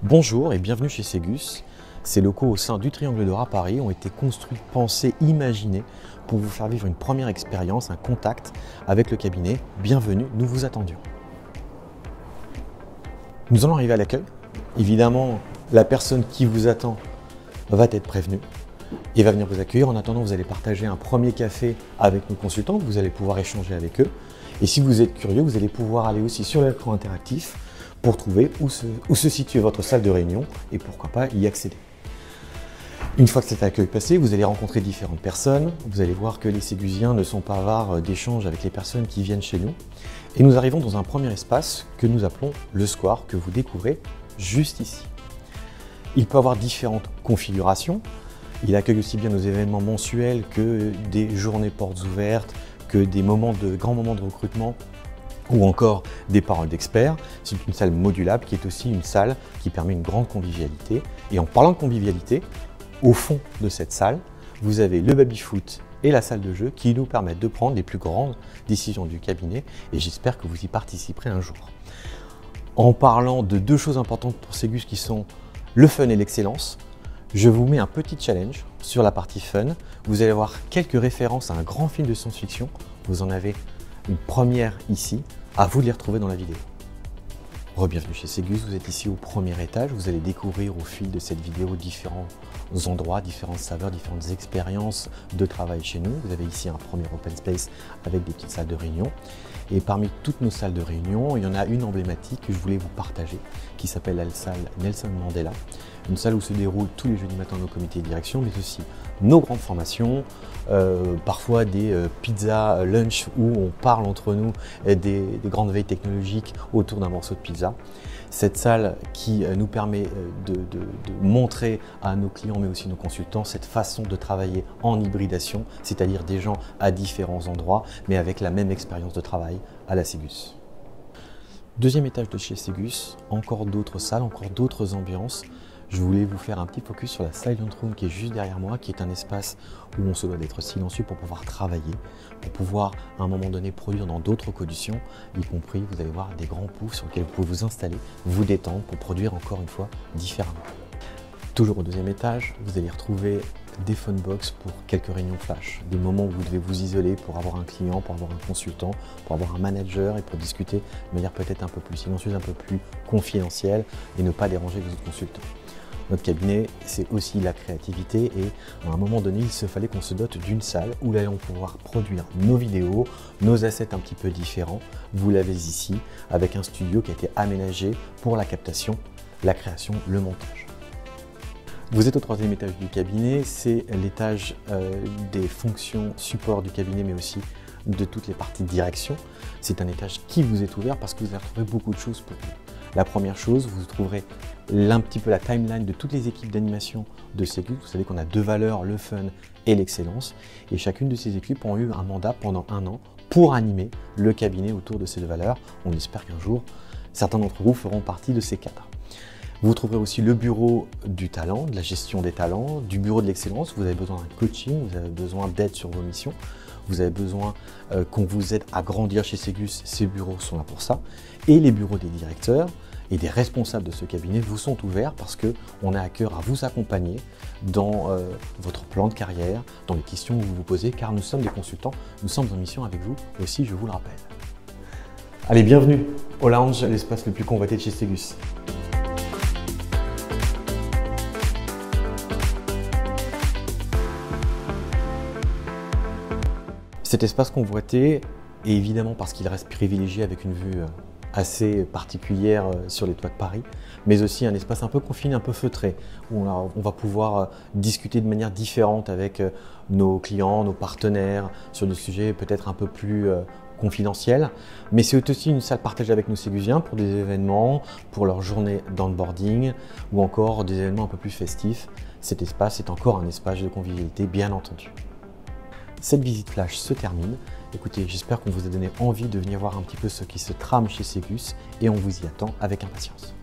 Bonjour et bienvenue chez Ségus. Ces locaux au sein du Triangle d'Or à Paris ont été construits, pensés, imaginés pour vous faire vivre une première expérience, un contact avec le cabinet. Bienvenue, nous vous attendions. Nous allons arriver à l'accueil. Évidemment, la personne qui vous attend va être prévenue et va venir vous accueillir. En attendant, vous allez partager un premier café avec nos consultants, vous allez pouvoir échanger avec eux. Et si vous êtes curieux, vous allez pouvoir aller aussi sur l'écran interactif pour trouver où se situe votre salle de réunion et pourquoi pas y accéder. Une fois que cet accueil passé, vous allez rencontrer différentes personnes. Vous allez voir que les Ségusiens ne sont pas avares d'échanges avec les personnes qui viennent chez nous. Et nous arrivons dans un premier espace que nous appelons le square, que vous découvrez juste ici. Il peut avoir différentes configurations. Il accueille aussi bien nos événements mensuels que des journées portes ouvertes, que des grands moments de recrutement ou encore des paroles d'experts. C'est une salle modulable qui est aussi une salle qui permet une grande convivialité. Et en parlant de convivialité, au fond de cette salle, vous avez le baby-foot et la salle de jeu qui nous permettent de prendre les plus grandes décisions du cabinet et j'espère que vous y participerez un jour. En parlant de deux choses importantes pour Ségus qui sont le fun et l'excellence, je vous mets un petit challenge sur la partie fun. Vous allez voir quelques références à un grand film de science-fiction. Vous en avez une première ici, à vous de les retrouver dans la vidéo. Bienvenue chez Ségus, vous êtes ici au premier étage, vous allez découvrir au fil de cette vidéo différents endroits, différentes saveurs, différentes expériences de travail chez nous. Vous avez ici un premier open space avec des petites salles de réunion. Et parmi toutes nos salles de réunion, il y en a une emblématique que je voulais vous partager, qui s'appelle la salle Nelson Mandela. Une salle où se déroulent tous les jeudis matins nos comités de direction, mais aussi nos grandes formations, parfois des pizzas lunch où on parle entre nous des grandes veilles technologiques autour d'un morceau de pizza. Cette salle qui nous permet de montrer à nos clients, mais aussi nos consultants, cette façon de travailler en hybridation, c'est-à-dire des gens à différents endroits, mais avec la même expérience de travail à la Ségus. Deuxième étage de chez Ségus, encore d'autres salles, encore d'autres ambiances. Je voulais vous faire un petit focus sur la Silent Room qui est juste derrière moi, qui est un espace où on se doit d'être silencieux pour pouvoir travailler, pour pouvoir à un moment donné produire dans d'autres conditions, y compris vous allez voir des grands poufs sur lesquels vous pouvez vous installer, vous détendre pour produire encore une fois différemment. Toujours au deuxième étage, vous allez retrouver des phonebox pour quelques réunions flash, des moments où vous devez vous isoler pour avoir un client, pour avoir un consultant, pour avoir un manager et pour discuter de manière peut-être un peu plus silencieuse, un peu plus confidentielle et ne pas déranger les autres consultants. Notre cabinet, c'est aussi la créativité et à un moment donné, il se fallait qu'on se dote d'une salle où nous allons pouvoir produire nos vidéos, nos assets un petit peu différents. Vous l'avez ici avec un studio qui a été aménagé pour la captation, la création, le montage. Vous êtes au troisième étage du cabinet, c'est l'étage des fonctions support du cabinet mais aussi de toutes les parties direction. C'est un étage qui vous est ouvert parce que vous allez retrouver beaucoup de choses pour vous. La première chose, vous trouverez un petit peu la timeline de toutes les équipes d'animation de Ségus. Vous savez qu'on a deux valeurs, le fun et l'excellence. Et chacune de ces équipes ont eu un mandat pendant 1 an pour animer le cabinet autour de ces deux valeurs. On espère qu'un jour, certains d'entre vous feront partie de ces cadres. Vous trouverez aussi le bureau du talent, de la gestion des talents, du bureau de l'excellence. Vous avez besoin d'un coaching, vous avez besoin d'aide sur vos missions. Vous avez besoin qu'on vous aide à grandir chez Ségus, ces bureaux sont là pour ça. Et les bureaux des directeurs et des responsables de ce cabinet vous sont ouverts parce qu'on a à cœur à vous accompagner dans votre plan de carrière, dans les questions que vous vous posez, car nous sommes des consultants, nous sommes en mission avec vous aussi, je vous le rappelle. Allez, bienvenue au lounge, l'espace le plus convoité de chez Ségus. Cet espace convoité est évidemment parce qu'il reste privilégié avec une vue assez particulière sur les toits de Paris, mais aussi un espace un peu confiné, un peu feutré, où on va pouvoir discuter de manière différente avec nos clients, nos partenaires, sur des sujets peut-être un peu plus confidentiels. Mais c'est aussi une salle partagée avec nos Ségusiens pour des événements, pour leur journée d'onboarding ou encore des événements un peu plus festifs. Cet espace est encore un espace de convivialité, bien entendu. Cette visite flash se termine. Écoutez, j'espère qu'on vous a donné envie de venir voir un petit peu ce qui se trame chez Ségus et on vous y attend avec impatience.